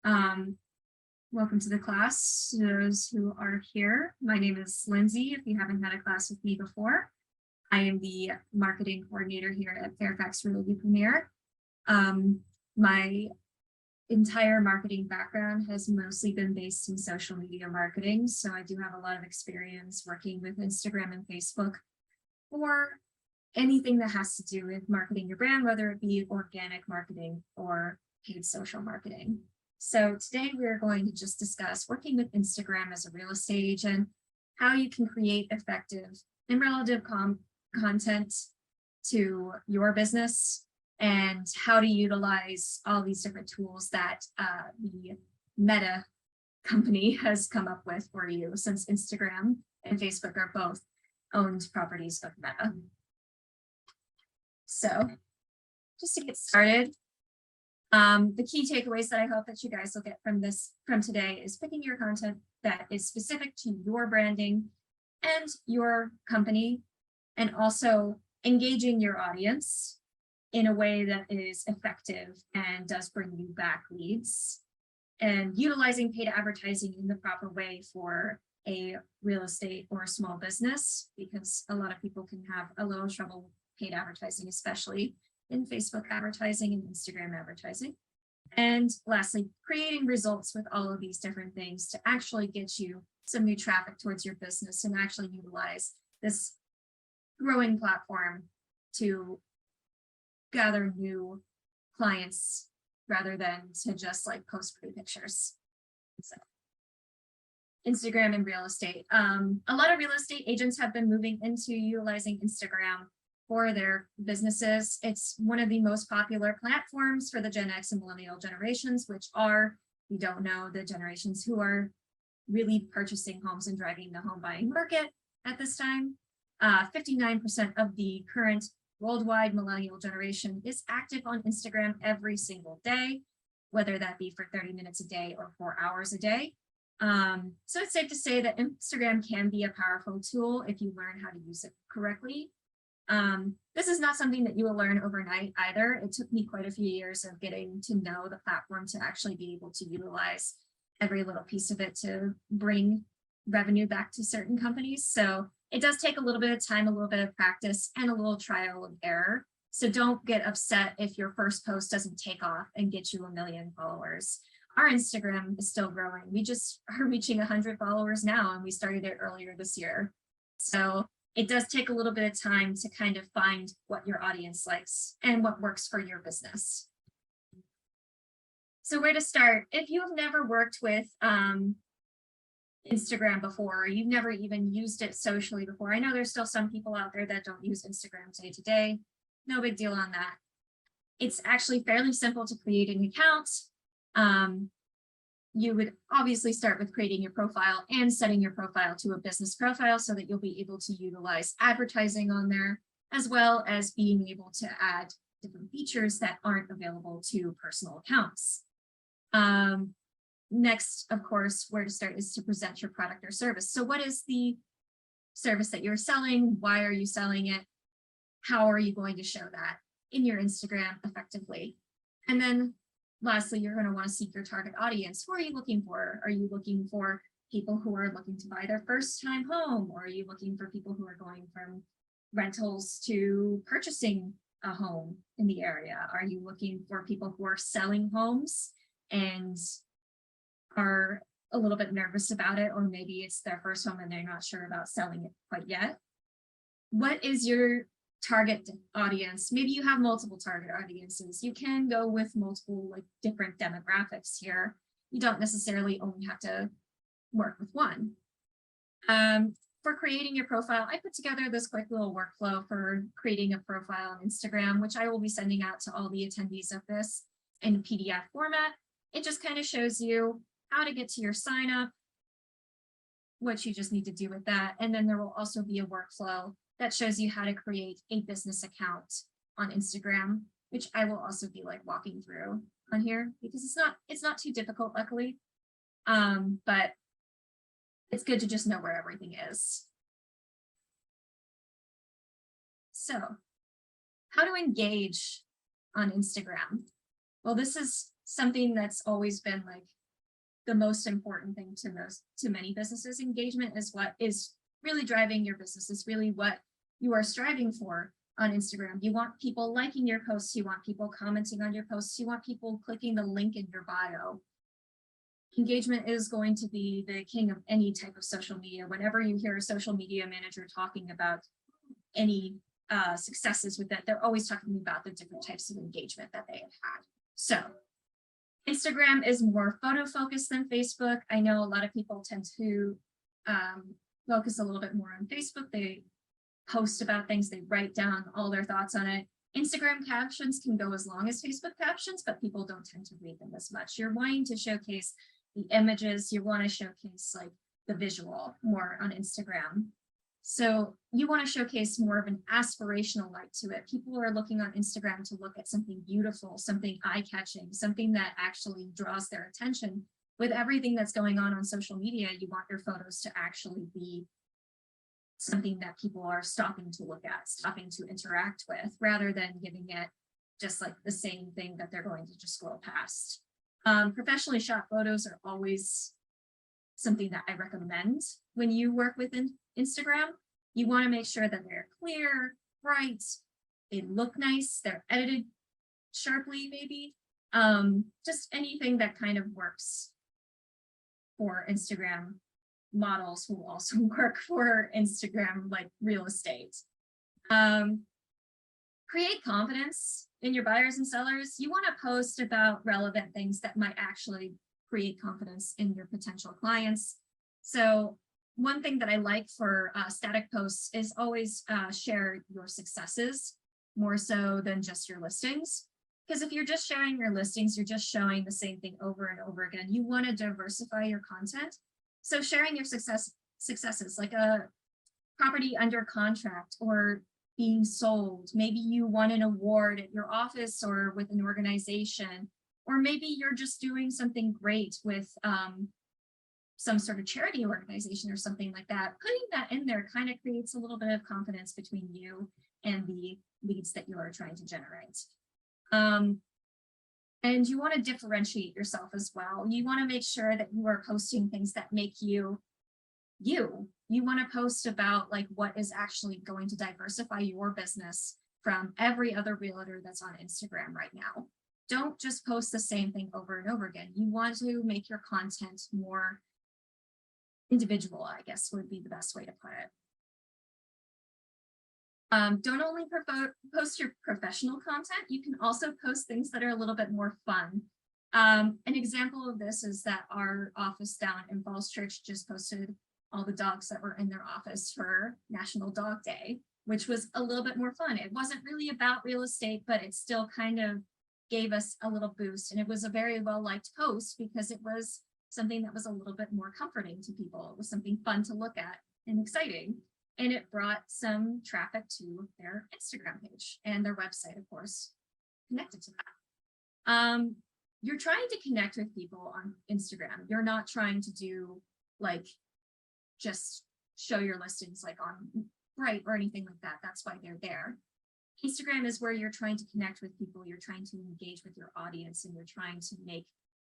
Um, Welcome to the class, those who are here. My name is Lindsay, if you haven't had a class with me before. I am the marketing coordinator here at Fairfax Realty Premier. My entire marketing background has mostly been based in social media marketing, so I do have a lot of experience working with Instagram and Facebook for anything that has to do with marketing your brand, whether it be organic marketing or paid social marketing. So today we're going to just discuss working with Instagram as a real estate agent, how you can create effective and relative content to your business, and how to utilize all these different tools that the Meta company has come up with for you, since Instagram and Facebook are both owned properties of Meta. So just to get started, the key takeaways that I hope that you guys will get from today is picking your content that is specific to your branding and your company, and also engaging your audience in a way that is effective and does bring you back leads, and utilizing paid advertising in the proper way for a real estate or a small business, because a lot of people can have a little trouble with paid advertising, especially in Facebook advertising and Instagram advertising. And lastly, creating results with all of these different things to actually get you some new traffic towards your business and actually utilize this growing platform to gather new clients rather than to just like post pretty pictures. So, Instagram and real estate. A lot of real estate agents have been moving into utilizing Instagram for their businesses. It's one of the most popular platforms for the Gen X and millennial generations, which are, you don't know, the generations who are really purchasing homes and driving the home buying market at this time. 59% of the current worldwide millennial generation is active on Instagram every single day, whether that be for 30 minutes a day or 4 hours a day. So it's safe to say that Instagram can be a powerful tool if you learn how to use it correctly. This is not something that you will learn overnight either. It took me quite a few years of getting to know the platform to actually be able to utilize every little piece of it to bring revenue back to certain companies. So it does take a little bit of time, a little bit of practice, and a little trial and error. So don't get upset if your first post doesn't take off and get you 1 million followers. Our Instagram is still growing. We just are reaching 100 followers now, and we started it earlier this year. So it does take a little bit of time to kind of find what your audience likes and what works for your business. So where to start? If you have never worked with Instagram before, or you've never even used it socially before, I know there's still some people out there that don't use Instagram day to day. No big deal on that. It's actually fairly simple to create an account. You would obviously start with creating your profile and setting your profile to a business profile so that you'll be able to utilize advertising on there, as well as being able to add different features that aren't available to personal accounts. Next, of course, where to start is to present your product or service. So what is the service that you're selling? Why are you selling it? How are you going to show that in your Instagram effectively? And then lastly, you're going to want to seek your target audience. Who are you looking for? Are you looking for people who are looking to buy their first time home? Or are you looking for people who are going from rentals to purchasing a home in the area? Are you looking for people who are selling homes and are a little bit nervous about it, or maybe it's their first home and they're not sure about selling it quite yet? What is your target audience? Maybe you have multiple target audiences. You can go with multiple like different demographics here. You don't necessarily only have to work with one. For creating your profile, I put together this quick little workflow for creating a profile on Instagram, which I will be sending out to all the attendees of this in PDF format. It just kind of shows you how to get to your sign up, what you just need to do with that. And then there will also be a workflow that shows you how to create a business account on Instagram, which I will also be like walking through on here because it's not too difficult, luckily. But it's good to just know where everything is. So how to engage on Instagram? Well, this is something that's always been like the most important thing to many businesses. Engagement is what is really driving your business. It's really what you are striving for on Instagram. You want people liking your posts, you want people commenting on your posts, you want people clicking the link in your bio. Engagement is going to be the king of any type of social media. Whenever you hear a social media manager talking about any successes with that, they're always talking about the different types of engagement that they have had. So Instagram is more photo focused than Facebook. I know a lot of people tend to focus a little bit more on Facebook. They post about things, they write down all their thoughts on it. Instagram captions can go as long as Facebook captions, but people don't tend to read them as much. You're wanting to showcase the images, you want to showcase like the visual more on Instagram. So you want to showcase more of an aspirational light to it. People are looking on Instagram to look at something beautiful, something eye-catching, something that actually draws their attention. With everything that's going on social media, you want your photos to actually be something that people are stopping to look at, stopping to interact with, rather than giving it just like the same thing that they're going to just scroll past. Professionally shot photos are always something that I recommend when you work with Instagram. You want to make sure that they're clear, bright, they look nice, they're edited sharply, maybe. Just anything that kind of works for Instagram models who also work for Instagram, like real estate. Create confidence in your buyers and sellers. You want to post about relevant things that might actually create confidence in your potential clients. So one thing that I like for static posts is always share your successes more so than just your listings. Because if you're just sharing your listings, you're just showing the same thing over and over again. You want to diversify your content. So sharing your successes, like a property under contract or being sold, maybe you won an award at your office or with an organization, or maybe you're just doing something great with some sort of charity organization or something like that. Putting that in there kind of creates a little bit of confidence between you and the leads that you are trying to generate. And you want to differentiate yourself as well. You want to make sure that you are posting things that make you. You want to post about like what is actually going to diversify your business from every other realtor that's on Instagram right now. Don't just post the same thing over and over again. You want to make your content more individual, I guess would be the best way to put it. Don't only post your professional content, you can also post things that are a little bit more fun. An example of this is that our office down in Falls Church just posted all the dogs that were in their office for National Dog Day, which was a little bit more fun. It wasn't really about real estate, but it still kind of gave us a little boost. And it was a very well-liked post because it was something that was a little bit more comforting to people. It was something fun to look at and exciting. And it brought some traffic to their Instagram page and their website, of course, connected to that. You're trying to connect with people on Instagram. You're not trying to do like just show your listings like on Bright or anything like that. That's why they're there. Instagram is where you're trying to connect with people. You're trying to engage with your audience, and you're trying to make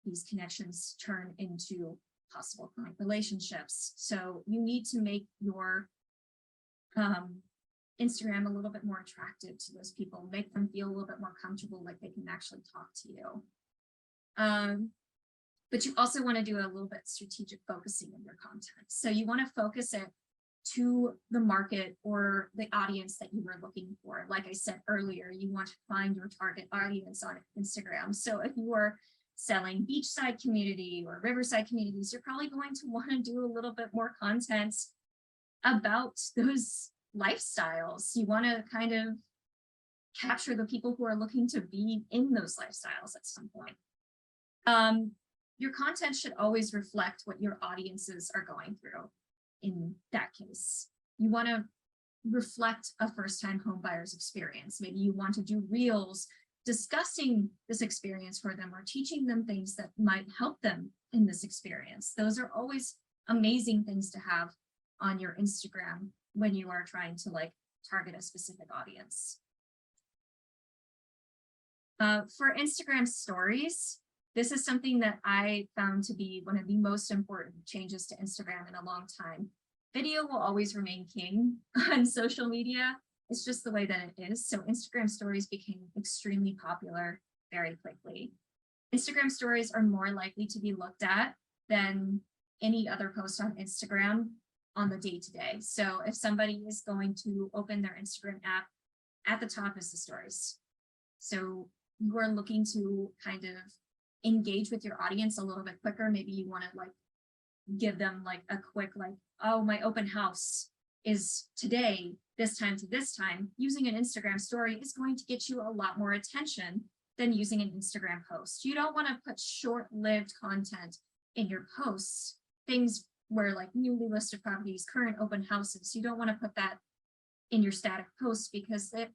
these connections turn into possible client relationships. So you need to make your Instagram a little bit more attractive to those people, make them feel a little bit more comfortable, like they can actually talk to you. But you also want to do a little bit strategic focusing of your content. So you want to focus it to the market or the audience that you were looking for. Like I said earlier, you want to find your target audience on Instagram. So if you are selling beachside community or riverside communities, you're probably going to want to do a little bit more content about those lifestyles. You want to kind of capture the people who are looking to be in those lifestyles at some point. Your content should always reflect what your audiences are going through. In that case, you want to reflect a first-time home buyer's experience. Maybe you want to do reels discussing this experience for them or teaching them things that might help them in this experience. Those are always amazing things to have on your Instagram when you are trying to like target a specific audience. For Instagram stories, This is something that I found to be one of the most important changes to Instagram in a long time. Video will always remain king on social media. It's just the way that it is. So Instagram stories became extremely popular very quickly. Instagram stories are more likely to be looked at than any other post on Instagram on the day-to-day. So if somebody is going to open their Instagram app, at the top is the stories. So you are looking to kind of engage with your audience a little bit quicker. Maybe you want to like give them like a quick like, oh, my open house is today, this time to this time. Using an Instagram story is going to get you a lot more attention than using an Instagram post. You don't want to put short-lived content in your posts, things where like newly listed properties, current open houses. You don't want to put that in your static post because it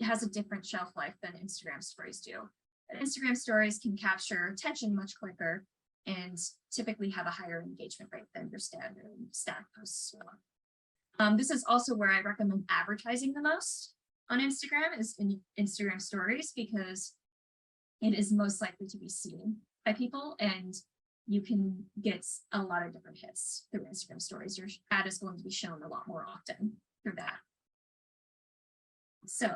has a different shelf life than Instagram stories do. But Instagram stories can capture attention much quicker and typically have a higher engagement rate than your standard static posts will. This is also where I recommend advertising the most on Instagram, is in Instagram stories, because it is most likely to be seen by people and you can get a lot of different hits through Instagram stories. Your ad is going to be shown a lot more often through that. So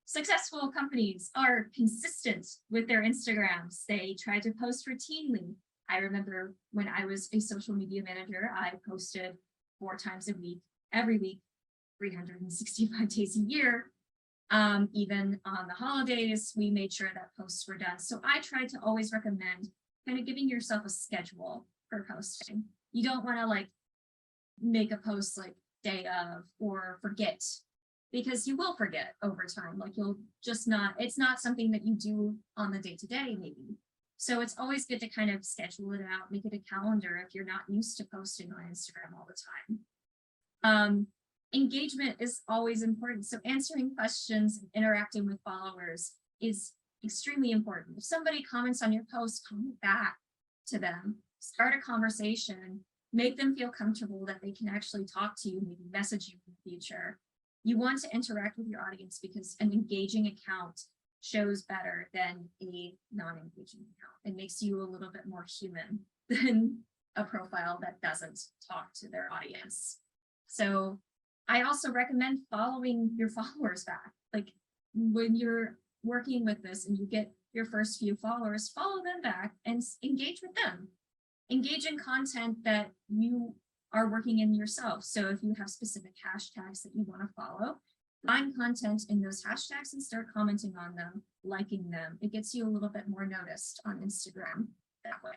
successful companies are consistent with their Instagrams. They try to post routinely. I remember when I was a social media manager, I posted 4 times a week, every week, 365 days a year. Even on the holidays, we made sure that posts were done. So I tried to always recommend kind of giving yourself a schedule for posting. You don't want to like make a post like day of or forget, because you will forget over time. Like you'll just not, it's not something that you do on the day-to-day maybe. So it's always good to kind of schedule it out, make it a calendar if you're not used to posting on Instagram all the time. Engagement is always important. So answering questions and interacting with followers is extremely important. If somebody comments on your post, comment back to them, start a conversation, make them feel comfortable that they can actually talk to you, maybe message you in the future. You want to interact with your audience because an engaging account shows better than a non-engaging account. It makes you a little bit more human than a profile that doesn't talk to their audience. So I also recommend following your followers back. Like when you're working with this and you get your first few followers, follow them back and engage with them. Engage in content that you are working in yourself. So if you have specific hashtags that you want to follow, find content in those hashtags and start commenting on them, liking them. It gets you a little bit more noticed on Instagram that way.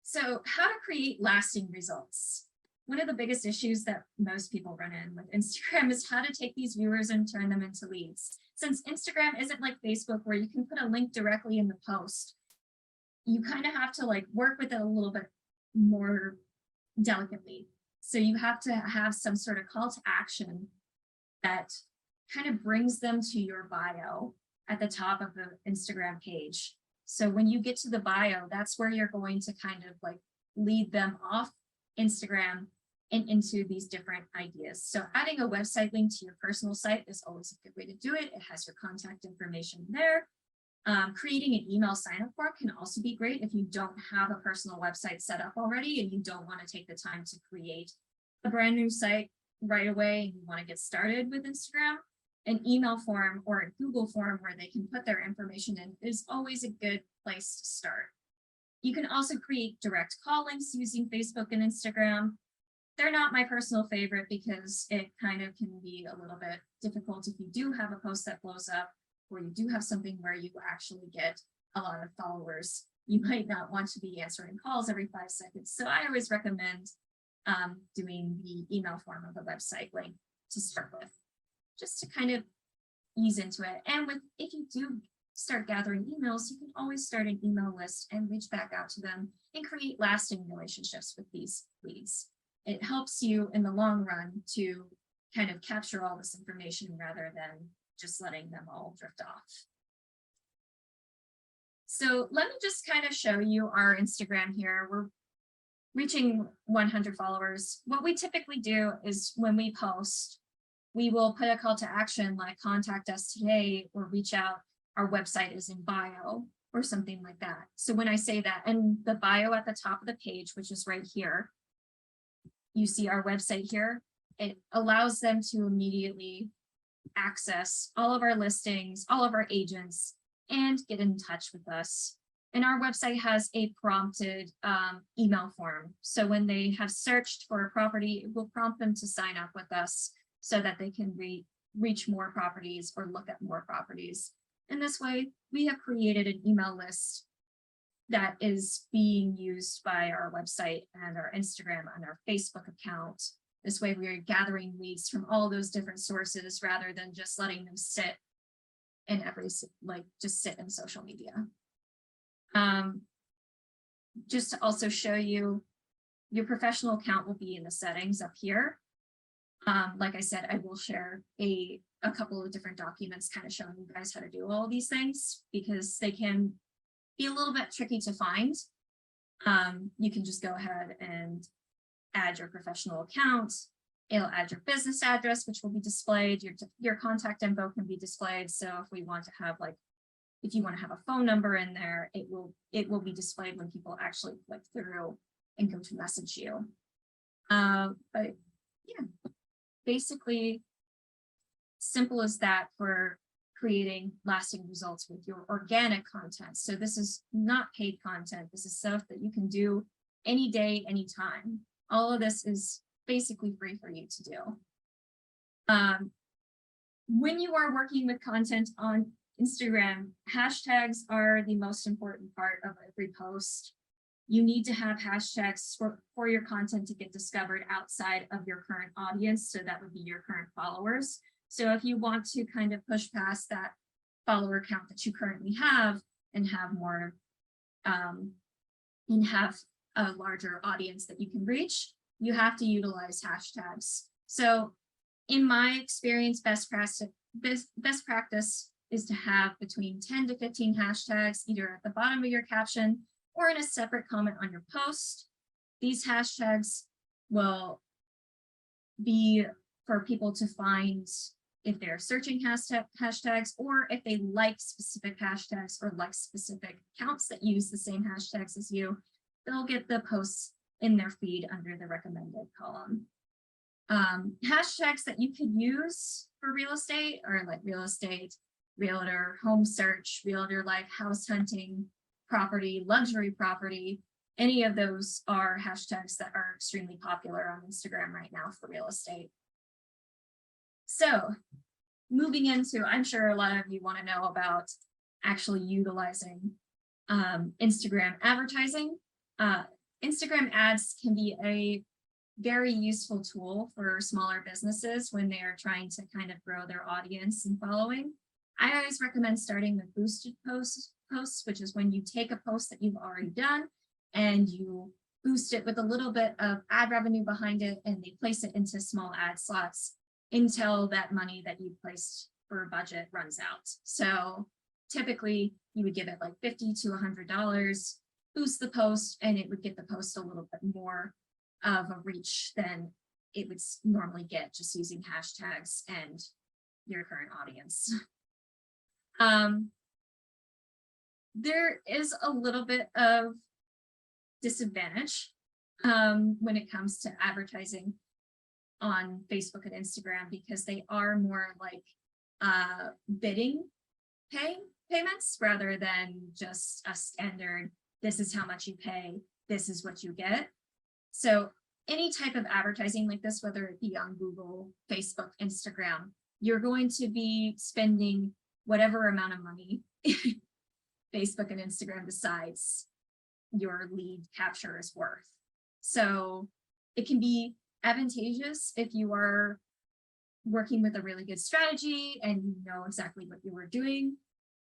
So how to create lasting results. One of the biggest issues that most people run in with Instagram is how to take these viewers and turn them into leads. Since Instagram isn't like Facebook where you can put a link directly in the post, you kind of have to like work with it a little bit more delicately. So you have to have some sort of call to action that kind of brings them to your bio at the top of the Instagram page. So when you get to the bio, that's where you're going to kind of like lead them off Instagram and into these different ideas. So adding a website link to your personal site is always a good way to do it. It has your contact information there. Creating an email sign-up form can also be great if you don't have a personal website set up already and you don't want to take the time to create a brand new site right away and you want to get started with Instagram. An email form or a Google form where they can put their information in is always a good place to start. You can also create direct call links using Facebook and Instagram. They're not my personal favorite because it kind of can be a little bit difficult if you do have a post that blows up, or you do have something where you actually get a lot of followers. You might not want to be answering calls every 5 seconds. So I always recommend doing the email form of a website link to start with, just to kind of ease into it. And if you do start gathering emails, you can always start an email list and reach back out to them and create lasting relationships with these leads. It helps you in the long run to kind of capture all this information rather than just letting them all drift off. So let me just kind of show you our Instagram here. We're reaching 100 followers. What we typically do is when we post, we will put a call to action like contact us today or reach out our website is in bio or something like that. So when I say that, and the bio at the top of the page, which is right here, you see our website here, it allows them to immediately access all of our listings, all of our agents, and get in touch with us. And our website has a prompted email form. So when they have searched for a property, it will prompt them to sign up with us so that they can reach more properties or look at more properties. And this way, we have created an email list that is being used by our website and our Instagram and our Facebook account. This way, we are gathering leads from all those different sources rather than just letting them sit in just sit in social media. Just to also show you, your professional account will be in the settings up here. Like I said, I will share a couple of different documents kind of showing you guys how to do all of these things because they can be a little bit tricky to find. You can just go ahead and add your professional account. It'll add your business address, which will be displayed. Your contact info can be displayed. So if we want to have if you want to have a phone number in there, it will be displayed when people actually click through and go to message you. But yeah, basically simple as that for creating lasting results with your organic content. So this is not paid content. This is stuff that you can do any day, anytime. All of this is basically free for you to do. When you are working with content on Instagram, hashtags are the most important part of every post. You need to have hashtags for your content to get discovered outside of your current audience. So that would be your current followers. So if you want to kind of push past that follower count that you currently have and have more, and have a larger audience that you can reach, you have to utilize hashtags. So in my experience, best practice is to have between 10 to 15 hashtags, either at the bottom of your caption or in a separate comment on your post. These hashtags will be for people to find if they're searching hashtags or if they like specific hashtags or like specific accounts that use the same hashtags as you, they'll get the posts in their feed under the recommended column. Hashtags that you could use for real estate are like real estate, realtor, home search, realtor like house hunting, property, luxury property. Any of those are hashtags that are extremely popular on Instagram right now for real estate. So moving into, I'm sure a lot of you want to know about actually utilizing Instagram advertising. Instagram ads can be a very useful tool for smaller businesses when they are trying to kind of grow their audience and following. I always recommend starting with boosted posts, which is when you take a post that you've already done and you boost it with a little bit of ad revenue behind it, and they place it into small ad slots until that money that you placed for a budget runs out. So typically you would give it like $50 to $100, boost the post, and it would get the post a little bit more of a reach than it would normally get just using hashtags and your current audience. There is a little bit of disadvantage when it comes to advertising on Facebook and Instagram because they are more like bidding payments rather than just a standard, this is how much you pay, this is what you get. So any type of advertising like this, whether it be on Google, Facebook, Instagram, you're going to be spending whatever amount of money Facebook and Instagram decides your lead capture is worth. So it can be advantageous if you are working with a really good strategy and you know exactly what you are doing,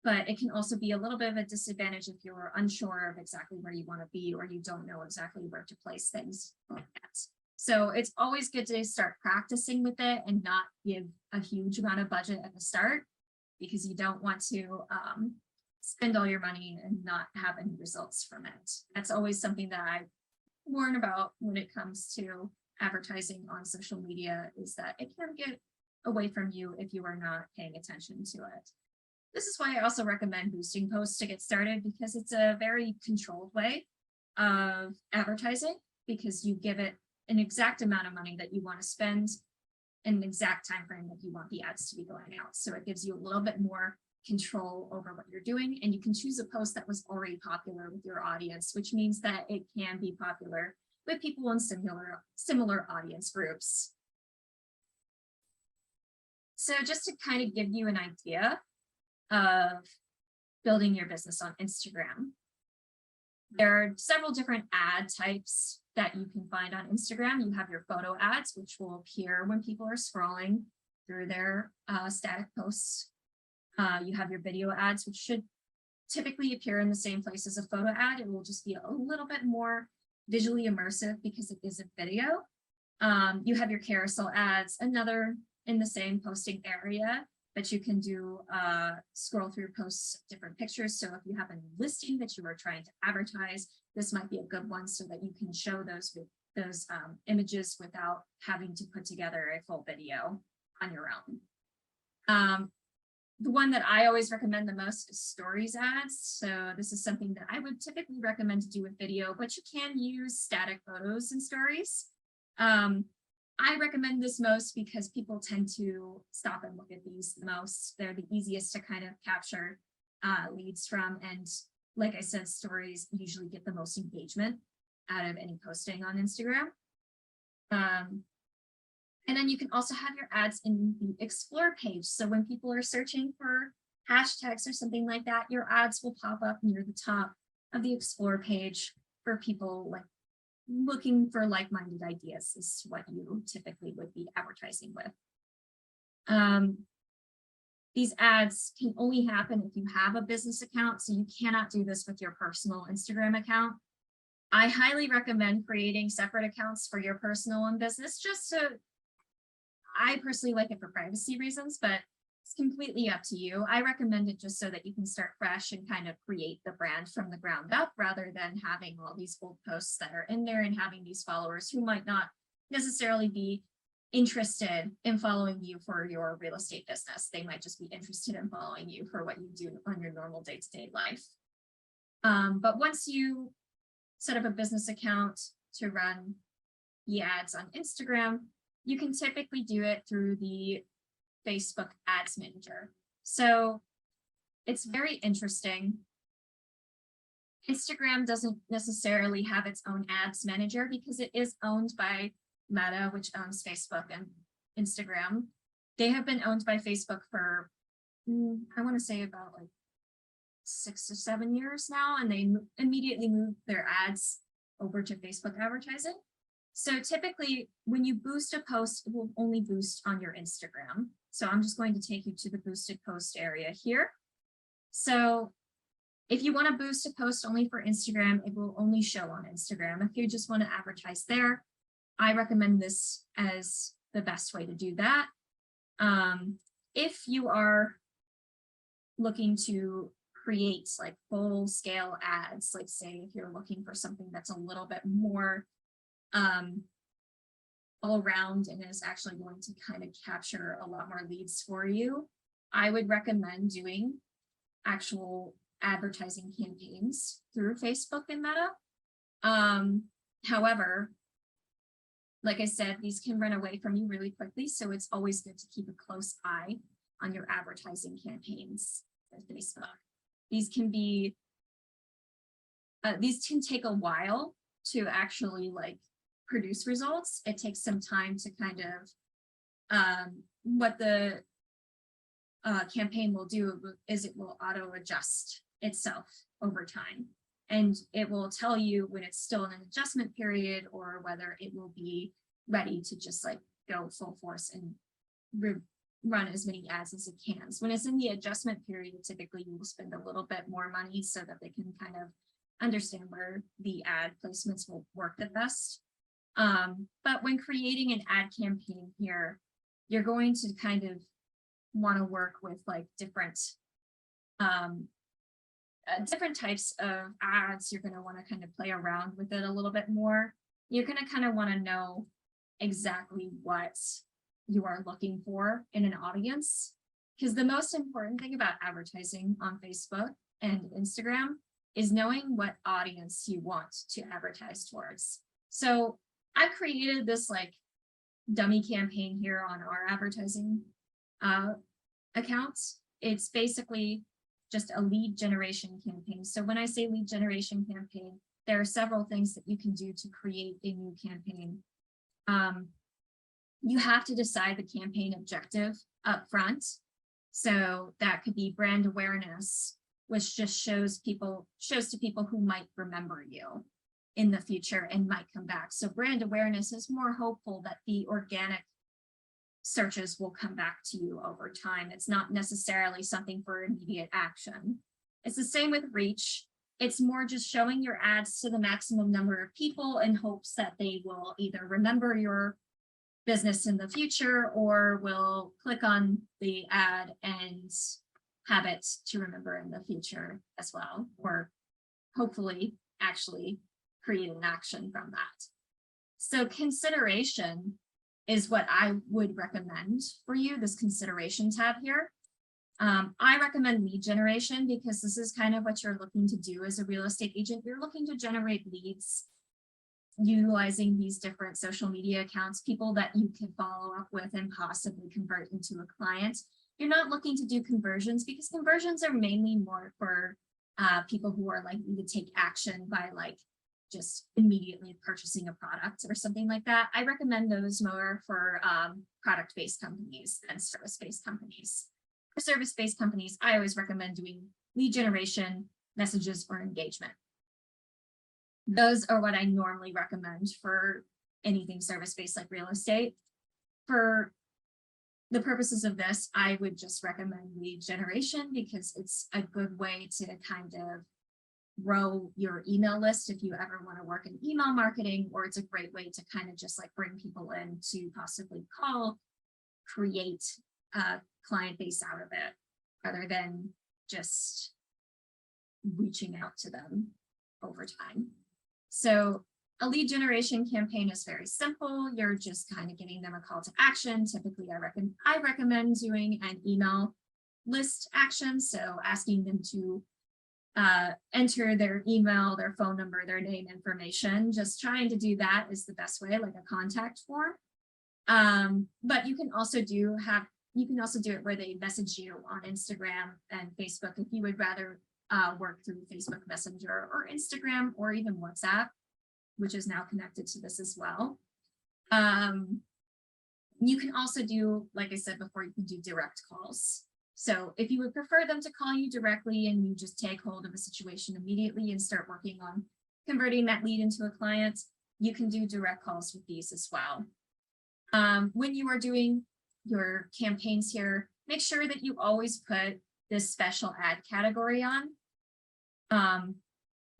but it can also be a little bit of a disadvantage if you're unsure of exactly where you want to be or you don't know exactly where to place things like that. So it's always good to start practicing with it and not give a huge amount of budget at the start because you don't want to spend all your money and not have any results from it. That's always something that I warn about when it comes to advertising on social media, is that it can get away from you if you are not paying attention to it. This is why I also recommend boosting posts to get started, because it's a very controlled way of advertising, because you give it an exact amount of money that you want to spend in an exact time frame that you want the ads to be going out. So it gives you a little bit more control over what you're doing, and you can choose a post that was already popular with your audience, which means that it can be popular with people in similar audience groups. So just to kind of give you an idea of building your business on Instagram, there are several different ad types that you can find on Instagram. You have your photo ads, which will appear when people are scrolling through their static posts. You have your video ads, which should typically appear in the same place as a photo ad. It will just be a little bit more visually immersive because it is a video. You have your carousel ads, another in the same posting area, but you can do scroll through posts, different pictures. So if you have a listing that you are trying to advertise, this might be a good one so that you can show those images without having to put together a full video on your own. The one that I always recommend the most is stories ads. So this is something that I would typically recommend to do with video, but you can use static photos in stories. I recommend this most because people tend to stop and look at these the most. They're the easiest to kind of capture leads from. And like I said, stories usually get the most engagement out of any posting on Instagram. And then you can also have your ads in the Explore page. So when people are searching for hashtags or something like that, your ads will pop up near the top of the Explore page for people like looking for like-minded ideas is what you typically would be advertising with. These ads can only happen if you have a business account, so you cannot do this with your personal Instagram account. I highly recommend creating separate accounts for your personal and business, just so I personally like it for privacy reasons, but it's completely up to you. I recommend it just so that you can start fresh and kind of create the brand from the ground up rather than having all these old posts that are in there and having these followers who might not necessarily be interested in following you for your real estate business. They might just be interested in following you for what you do on your normal day-to-day life. But once you set up a business account to run the ads on Instagram, you can typically do it through the Facebook Ads Manager. So it's very interesting. Instagram doesn't necessarily have its own ads manager because it is owned by Meta, which owns Facebook and Instagram. They have been owned by Facebook for, I want to say about like 6 to 7 years now, and they immediately moved their ads over to Facebook advertising. So typically when you boost a post, it will only boost on your Instagram. So I'm just going to take you to the boosted post area here. So if you want to boost a post only for Instagram, it will only show on Instagram. If you just want to advertise there, I recommend this as the best way to do that. If you are looking to create like full scale ads, like say if you're looking for something that's a little bit more all around and is actually going to kind of capture a lot more leads for you, I would recommend doing actual advertising campaigns through Facebook and Meta. However, like I said, these can run away from you really quickly, so it's always good to keep a close eye on your advertising campaigns with Facebook. These can take a while to actually like produce results. It takes some time to kind of what the campaign will do is it will auto adjust itself over time, and it will tell you when it's still in an adjustment period or whether it will be ready to just like go full force and run as many ads as it can. So when it's in the adjustment period, typically you will spend a little bit more money so that they can kind of understand where the ad placements will work the best. But when creating an ad campaign here, you're going to kind of want to work with like different types of ads. You're going to want to kind of play around with it a little bit more. You're going to kind of want to know exactly what you are looking for in an audience, Because the most important thing about advertising on Facebook and Instagram is knowing what audience you want to advertise towards. So I created this like dummy campaign here on our advertising accounts. It's basically just a lead generation campaign. So when I say lead generation campaign, there are several things that you can do to create a new campaign. You have to decide the campaign objective up front. So that could be brand awareness, which just shows to people who might remember you in the future and might come back. So brand awareness is more hopeful that the organic searches will come back to you over time. It's not necessarily something for immediate action. It's the same with reach. It's more just showing your ads to the maximum number of people in hopes that they will either remember your business in the future or will click on the ad and have it to remember in the future as well, or hopefully actually create an action from that. So consideration is what I would recommend for you, this consideration tab here. I recommend lead generation because this is kind of what you're looking to do as a real estate agent. You're looking to generate leads utilizing these different social media accounts, people that you can follow up with and possibly convert into a client. You're not looking to do conversions because conversions are mainly more for people who are likely to take action by like just immediately purchasing a product or something like that. I recommend those more for product-based companies than service-based companies. For service-based companies, I always recommend doing lead generation, messages, or engagement. Those are what I normally recommend for anything service-based like real estate. For the purposes of this, I would just recommend lead generation because it's a good way to kind of grow your email list if you ever want to work in email marketing, or it's a great way to kind of just like bring people in to possibly call, create a client base out of it, rather than just reaching out to them over time. So a lead generation campaign is very simple. You're just kind of giving them a call to action. Typically, I recommend doing an email list action. So asking them to enter their email, their phone number, their name information. Just trying to do that is the best way, like a contact form. But you can also do it where they message you on Instagram and Facebook if you would rather work through Facebook Messenger or Instagram or even WhatsApp, which is now connected to this as well. You can also do, like I said before, you can do direct calls. So if you would prefer them to call you directly and you just take hold of a situation immediately and start working on converting that lead into a client, you can do direct calls with these as well. When you are doing your campaigns here, make sure that you always put this special ad category on.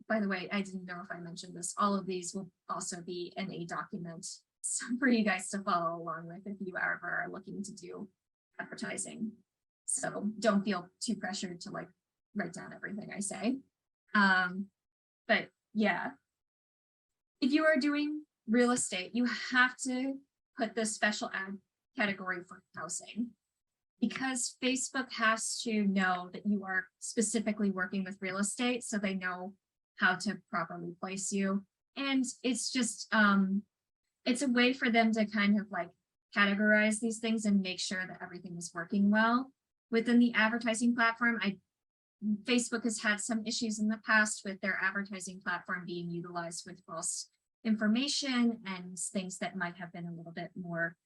By the way, I didn't know if I mentioned this. All of these will also be in a document for you guys to follow along with if you ever are looking to do advertising. So don't feel too pressured to like write down everything I say. But yeah, if you are doing real estate, you have to put this special ad category for housing, because Facebook has to know that you are specifically working with real estate, so they know how to properly place you. And it's just, it's a way for them to kind of like categorize these things and make sure that everything is working well within the advertising platform. Facebook has had some issues in the past with their advertising platform being utilized with false information and things that might have been a little bit more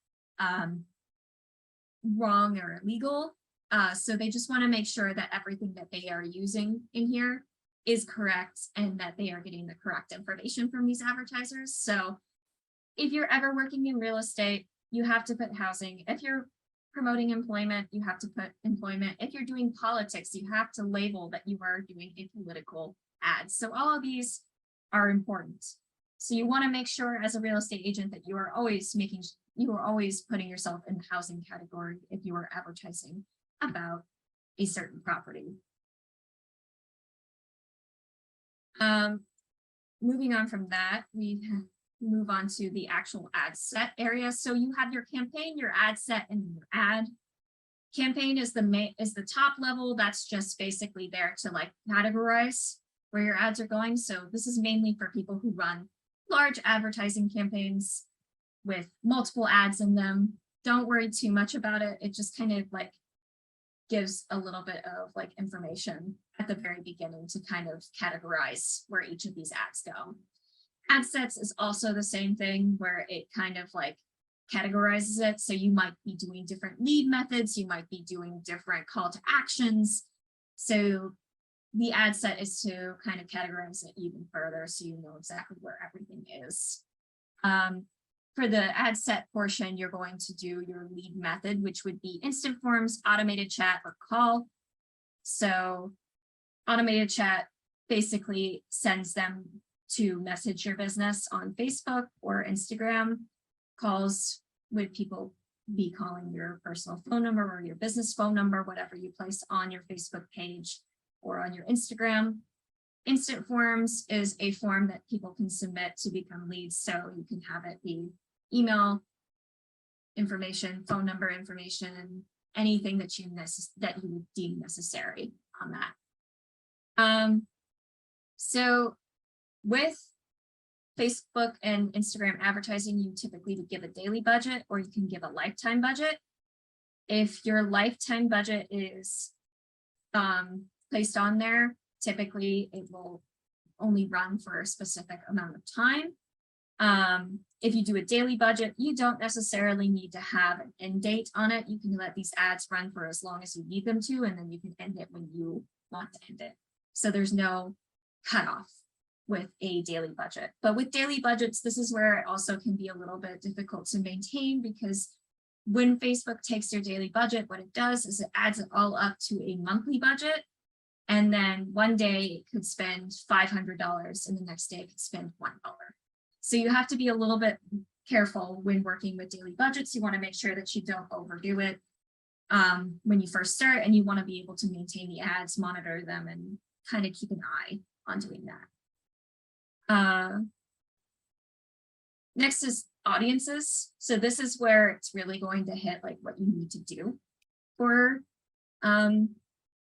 wrong or illegal. So they just want to make sure that everything that they are using in here is correct and that they are getting the correct information from these advertisers. So if you're ever working in real estate, you have to put housing. If you're promoting employment, you have to put employment. If you're doing politics, you have to label that you are doing a political ad. So all of these are important. So you want to make sure as a real estate agent that you are always putting yourself in the housing category if you are advertising about a certain property. Moving on from that, we move on to the actual ad set area. So you have your campaign, your ad set, and your ad. Campaign is the top level. That's just basically there to like categorize where your ads are going. So this is mainly for people who run large advertising campaigns with multiple ads in them. Don't worry too much about it. It just kind of like gives a little bit of like information at the very beginning to kind of categorize where each of these ads go. Ad sets is also the same thing, where it kind of like categorizes it. So you might be doing different lead methods, you might be doing different call to actions. So the ad set is to kind of categorize it even further so you know exactly where everything is. For the ad set portion, you're going to do your lead method, which would be instant forms, automated chat, or call. So automated chat basically sends them to message your business on Facebook or Instagram. Calls would people be calling your personal phone number or your business phone number, whatever you place on your Facebook page or on your Instagram. Instant forms is a form that people can submit to become leads. So you can have it be email information, phone number information, anything that you would deem necessary on that. So with Facebook and Instagram advertising, you typically would give a daily budget, or you can give a lifetime budget. If your lifetime budget is placed on there, typically it will only run for a specific amount of time. If you do a daily budget, you don't necessarily need to have an end date on it. You can let these ads run for as long as you need them to, and then you can end it when you want to end it. So there's no cutoff with a daily budget. But with daily budgets, this is where it also can be a little bit difficult to maintain, because when Facebook takes your daily budget, what it does is it adds it all up to a monthly budget. And then one day it could spend $500 and the next day it could spend $1. So you have to be a little bit careful when working with daily budgets. You want to make sure that you don't overdo it when you first start, and you want to be able to maintain the ads, monitor them, and kind of keep an eye on doing that. Next is audiences. So this is where it's really going to hit like what you need to do for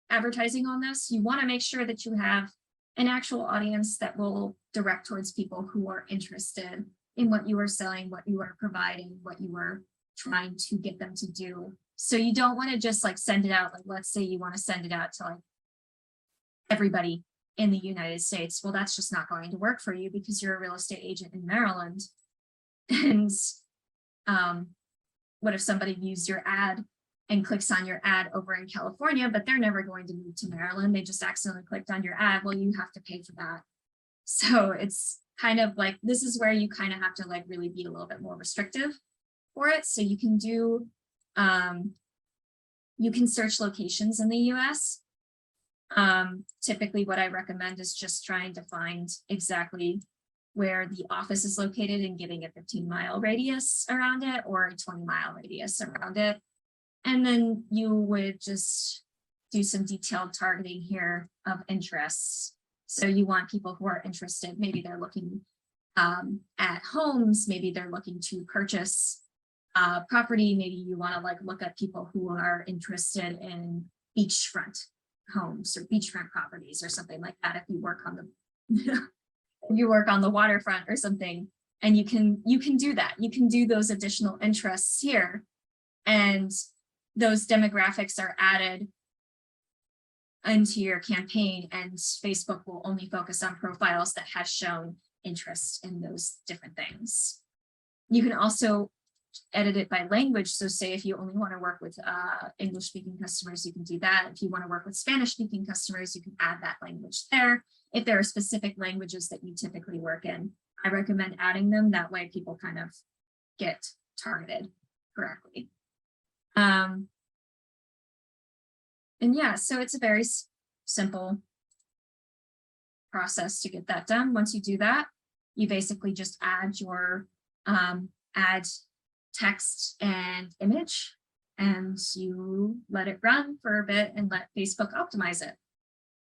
advertising on this. You want to make sure that you have an actual audience that will direct towards people who are interested in what you are selling, what you are providing, what you are trying to get them to do. So you don't want to just like send it out. Like, let's say you want to send it out to like everybody in the United States. Well, that's just not going to work for you because you're a real estate agent in Maryland. And what if somebody views your ad and clicks on your ad over in California, but they're never going to move to Maryland? They just accidentally clicked on your ad. Well, you have to pay for that. So it's kind of like, this is where you kind of have to like really be a little bit more restrictive for it. So you can do, you can search locations in the US. Typically what I recommend is just trying to find exactly where the office is located and giving a 15-mile radius around it or a 20-mile radius around it. And then you would just do some detailed targeting here of interests. So you want people who are interested, maybe they're looking at homes, maybe they're looking to purchase property, maybe you want to like look at people who are interested in beachfront homes or beachfront properties or something like that. If you work on the you work on the waterfront or something, and you can do that. You can do those additional interests here, and those demographics are added into your campaign, and Facebook will only focus on profiles that have shown interest in those different things. You can also edit it by language. So say if you only want to work with English speaking customers, you can do that. If you want to work with Spanish speaking customers, you can add that language there. If there are specific languages that you typically work in, I recommend adding them. That way people kind of get targeted correctly. And yeah, so it's a very simple process to get that done. Once you do that, you basically just add your ad text and image, and you let it run for a bit and let Facebook optimize it.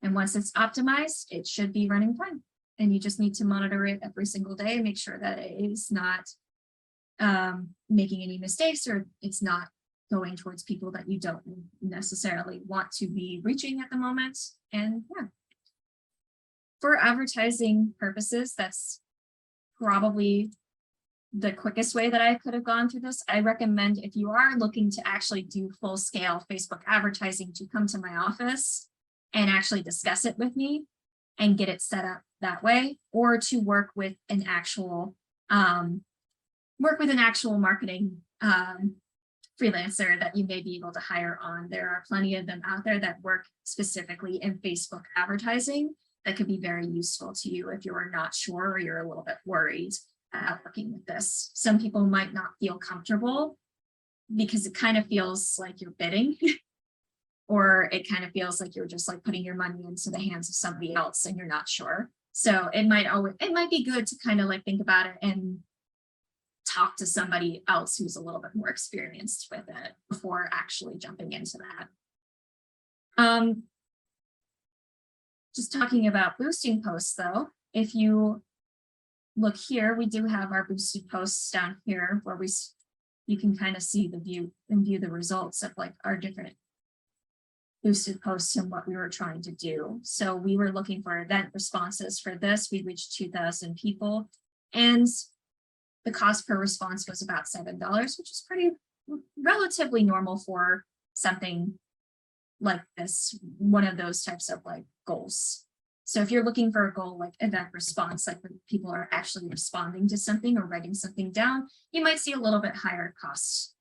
And once it's optimized, it should be running fine. And you just need to monitor it every single day, make sure that it is not making any mistakes, or it's not going towards people that you don't necessarily want to be reaching at the moment. And yeah, for advertising purposes, that's probably the quickest way that I could have gone through this. I recommend if you are looking to actually do full scale Facebook advertising, to come to my office and actually discuss it with me and get it set up that way, or to work with an actual marketing freelancer that you may be able to hire on. There are plenty of them out there that work specifically in Facebook advertising that could be very useful to you if you're not sure or you're a little bit worried working with this. Some people might not feel comfortable because it kind of feels like you're bidding or it kind of feels like you're just like putting your money into the hands of somebody else and you're not sure. So it might be good to kind of like think about it and talk to somebody else who's a little bit more experienced with it before actually jumping into that. Just talking about boosting posts though, if you look here, we do have our boosted posts down here where you can kind of see the view the results of like our different boosted posts and what we were trying to do. So we were looking for event responses for this. We reached 2,000 people and the cost per response was about $7, which is pretty relatively normal for something like this, one of those types of like goals. So if you're looking for a goal like event response, like when people are actually responding to something or writing something down, you might see a little bit higher costs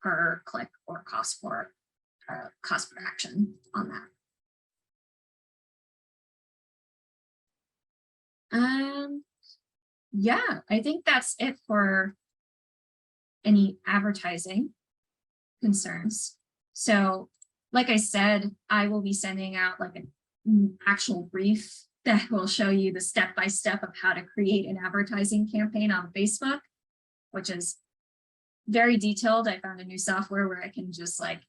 per click or cost per action on that. Yeah, I think that's it for any advertising concerns. So like I said, I will be sending out like an actual brief that will show you the step-by-step of how to create an advertising campaign on Facebook, which is very detailed. I found a new software where I can just like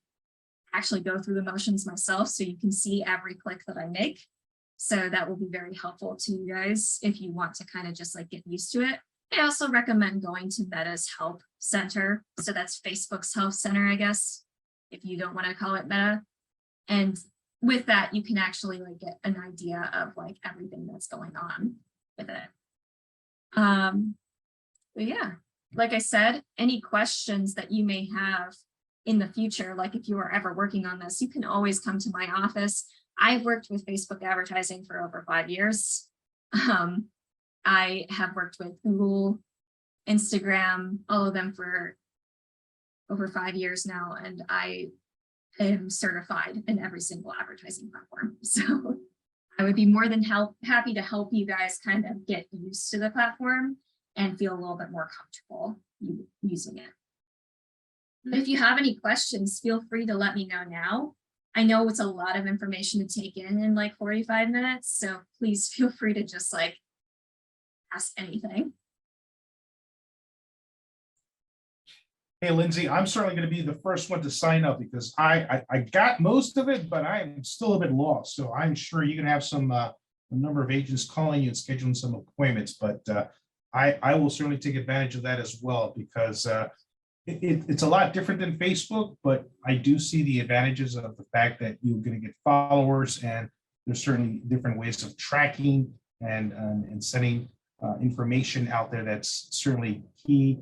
actually go through the motions myself so you can see every click that I make. So that will be very helpful to you guys if you want to kind of just like get used to it. I also recommend going to Meta's Help Center. So that's Facebook's Help Center, I guess, if you don't want to call it Meta. And with that, you can actually like get an idea of like everything that's going on with it. But yeah, like I said, any questions that you may have in the future, like if you are ever working on this, you can always come to my office. I've worked with Facebook advertising for over 5 years. I have worked with Google, Instagram, all of them for over 5 years now, and I am certified in every single advertising platform. So I would be more than happy to help you guys kind of get used to the platform and feel a little bit more comfortable using it. But if you have any questions, feel free to let me know now. I know it's a lot of information to take in like 45 minutes, so please feel free to just like ask anything. Hey, Lindsay, I'm certainly going to be the first one to sign up because I got most of it, but I'm still a bit lost. So I'm sure you're going to have some a number of agents calling you and scheduling some appointments, but I will certainly take advantage of that as well because it's a lot different than Facebook, but I do see the advantages of the fact that you're going to get followers, and there's certainly different ways of tracking and sending information out there that's certainly key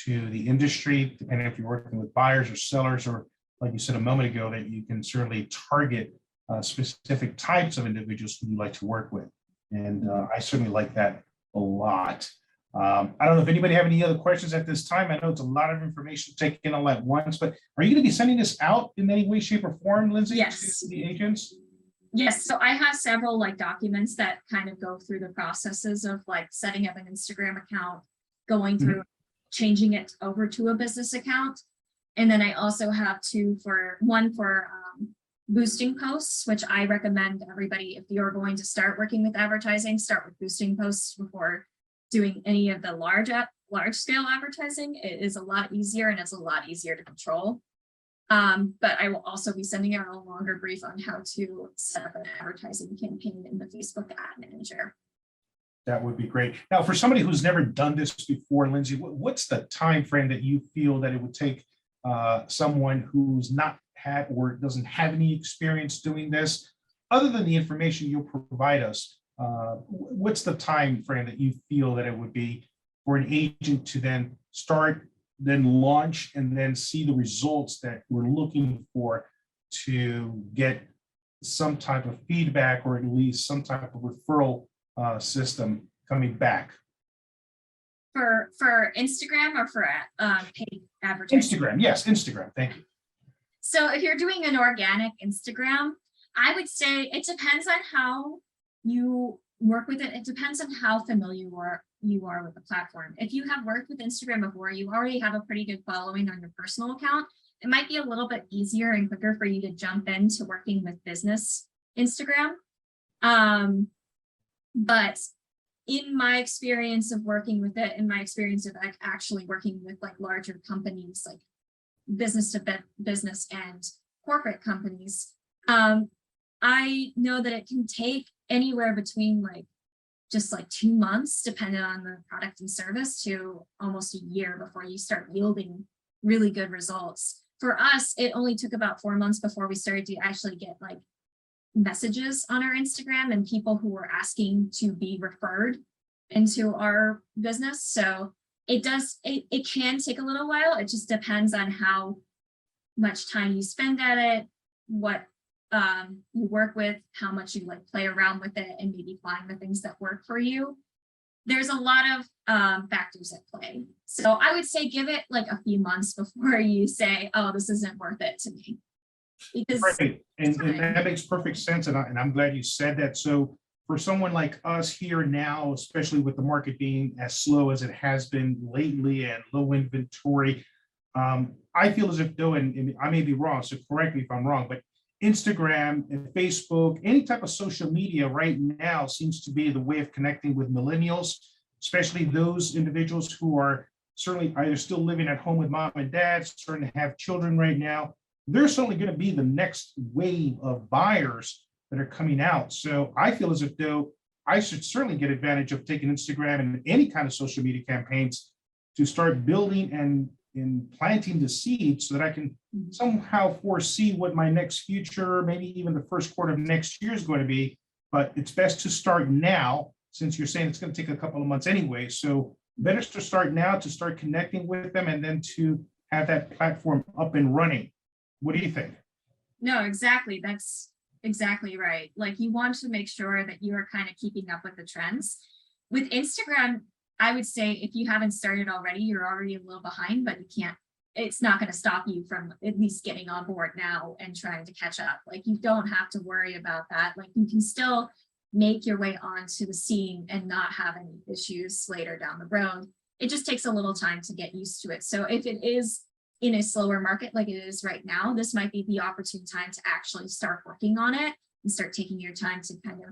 to the industry, depending if you're working with buyers or sellers, or like you said a moment ago, that you can certainly target specific types of individuals who you like to work with. And I certainly like that a lot. I don't know if anybody have any other questions at this time. I know it's a lot of information to take in all at once, but are you going to be sending this out in any way, shape, or form, Lindsay? Yes. To the agents? Yes, so I have several like documents that kind of go through the processes of like setting up an Instagram account, going through, changing it over to a business account. And then I also have one for boosting posts, which I recommend everybody, if you're going to start working with advertising, start with boosting posts before doing any of the large scale advertising. It is a lot easier and it's a lot easier to control. But I will also be sending out a longer brief on how to set up an advertising campaign in the Facebook Ad Manager. That would be great. Now, for somebody who's never done this before, Lindsay, what's the time frame that you feel that it would take someone who's not had or doesn't have any experience doing this, other than the information you'll provide us, what's the time frame that you feel that it would be for an agent to then start, then launch, and then see the results that we're looking for to get some type of feedback or at least some type of referral system coming back? For Instagram or for paid advertising? Instagram, yes, Instagram. Thank you. So if you're doing an organic Instagram, I would say it depends on how you work with it. It depends on how familiar you are with the platform. If you have worked with Instagram before, you already have a pretty good following on your personal account, it might be a little bit easier and quicker for you to jump into working with business Instagram. But in my experience of working with it, in my experience of actually working with like larger companies, like business to business and corporate companies, I know that it can take anywhere between just 2 months, depending on the product and service, to almost a year before you start yielding really good results. For us, it only took about 4 months before we started to actually get messages on our Instagram and people who were asking to be referred into our business. So it can take a little while. It just depends on how much time you spend at it, what you work with, how much you play around with it, and maybe find the things that work for you. There's a lot of factors at play. So I would say give it a few months before you say, oh, this isn't worth it to me. Because right. And that makes perfect sense. And I'm glad you said that. So for someone like us here now, especially with the market being as slow as it has been lately and low inventory, I feel as if though, and I may be wrong, so correct me if I'm wrong, but Instagram and Facebook, any type of social media right now seems to be the way of connecting with millennials, especially those individuals who are certainly either still living at home with mom and dad, starting to have children right now. They're certainly going to be the next wave of buyers that are coming out. So I feel as if though I should certainly get advantage of taking Instagram and any kind of social media campaigns to start building and planting the seeds so that I can somehow foresee what my next future, maybe even the first quarter of next year is going to be. But it's best to start now, since you're saying it's going to take a couple of months anyway. So better to start now, to start connecting with them, and then to have that platform up and running. What do you think? No, exactly. That's exactly right. You want to make sure that you are kind of keeping up with the trends. With Instagram, I would say if you haven't started already, you're already a little behind, but it's not going to stop you from at least getting on board now and trying to catch up. You don't have to worry about that. You can still make your way onto the scene and not have any issues later down the road. It just takes a little time to get used to it. So if it is in a slower market like it is right now, this might be the opportune time to actually start working on it and start taking your time to kind of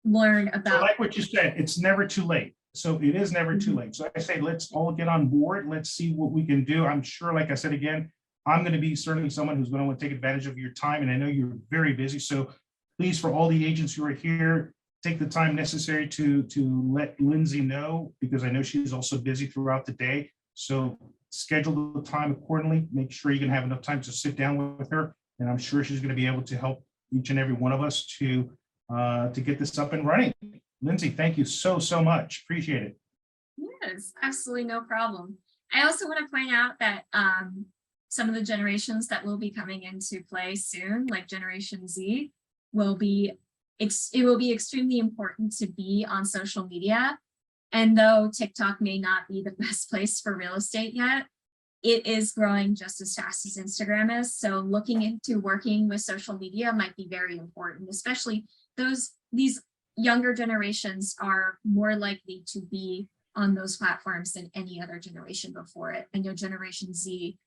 learn about. So like what you said, it's never too late. So it is never too late. So I say, let's all get on board. Let's see what we can do. I'm sure, like I said, again, I'm going to be certainly someone who's going to want to take advantage of your time. And I know you're very busy. So please, for all the agents who are here, take the time necessary to let Lindsay know, because I know she's also busy throughout the day. So schedule the time accordingly. Make sure you can have enough time to sit down with her. And I'm sure she's going to be able to help each and every one of us to get this up and running. Lindsay, thank you so much. Appreciate it. Yes, absolutely no problem. I also want to point out that some of the generations that will be coming into play soon, like Generation Z, it will be extremely important to be on social media. And though TikTok may not be the best place for real estate yet, it is growing just as fast as Instagram is. So looking into working with social media might be very important, especially these younger generations are more likely to be on those platforms than any other generation before it. I know Generation Z,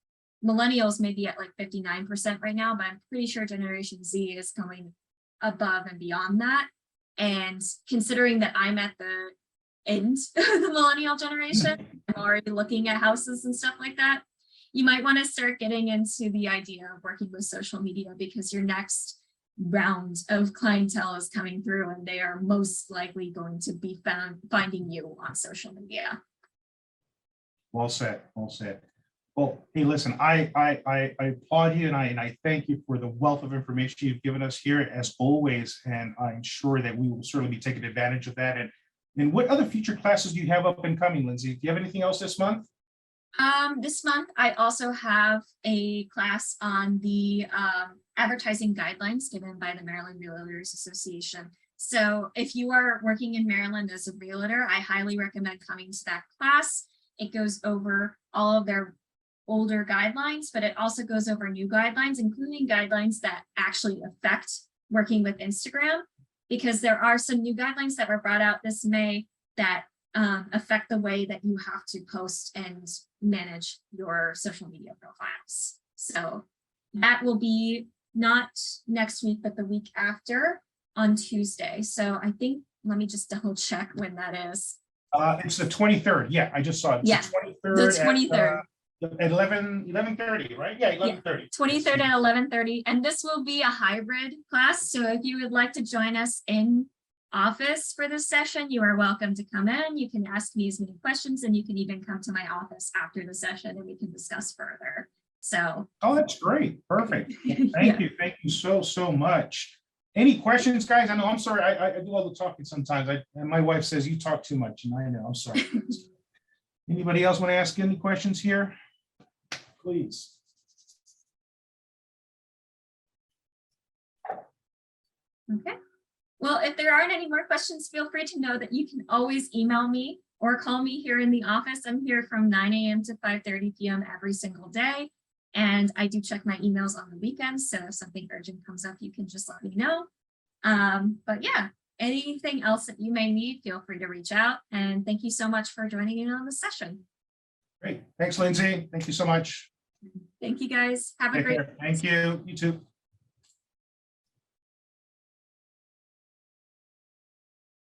millennials may be at 59% right now, but I'm pretty sure Generation Z is going above and beyond that. And considering that I'm at the end of the millennial generation, I'm already looking at houses and stuff like that, you might want to start getting into the idea of working with social media, because your next round of clientele is coming through and they are most likely going to be finding you on social media. Well said. Well said. Well, hey, listen, I applaud you and I thank you for the wealth of information you've given us here as always. And I'm sure that we will certainly be taking advantage of that. And what other future classes do you have up and coming, Lindsay? Do you have anything else this month? This month, I also have a class on the advertising guidelines given by the Maryland Realtors Association. So if you are working in Maryland as a realtor, I highly recommend coming to that class. It goes over all of their older guidelines, but it also goes over new guidelines, including guidelines that actually affect working with Instagram, because there are some new guidelines that were brought out this May that affect the way that you have to post and manage your social media profiles. So that will be not next week, but the week after on Tuesday. So I think, let me just double check when that is. It's the 23rd. Yeah, I just saw it. It's Yeah, the 23rd. The 23rd. At 11:30, right? Yeah, 11:30. 23rd at 11:30. And this will be a hybrid class. So if you would like to join us in office for this session, you are welcome to come in. You can ask me as many questions, and you can even come to my office after the session and we can discuss further. So. Oh, that's great. Perfect. Thank you. Thank you so much. Any questions, guys? I know, I'm sorry. I do all the talking sometimes. And my wife says you talk too much, and I know, I'm sorry. Anybody else want to ask any questions here? Please. Okay. Well, if there aren't any more questions, feel free to know that you can always email me or call me here in the office. I'm here from 9 a.m. to 5:30 p.m. every single day. And I do check my emails on the weekends. So if something urgent comes up, you can just let me know. But yeah, anything else that you may need, feel free to reach out. And thank you so much for joining in on the session. Great. Thanks, Lindsay. Thank you so much. Thank you guys. Have a Take great care. Thank you. You too.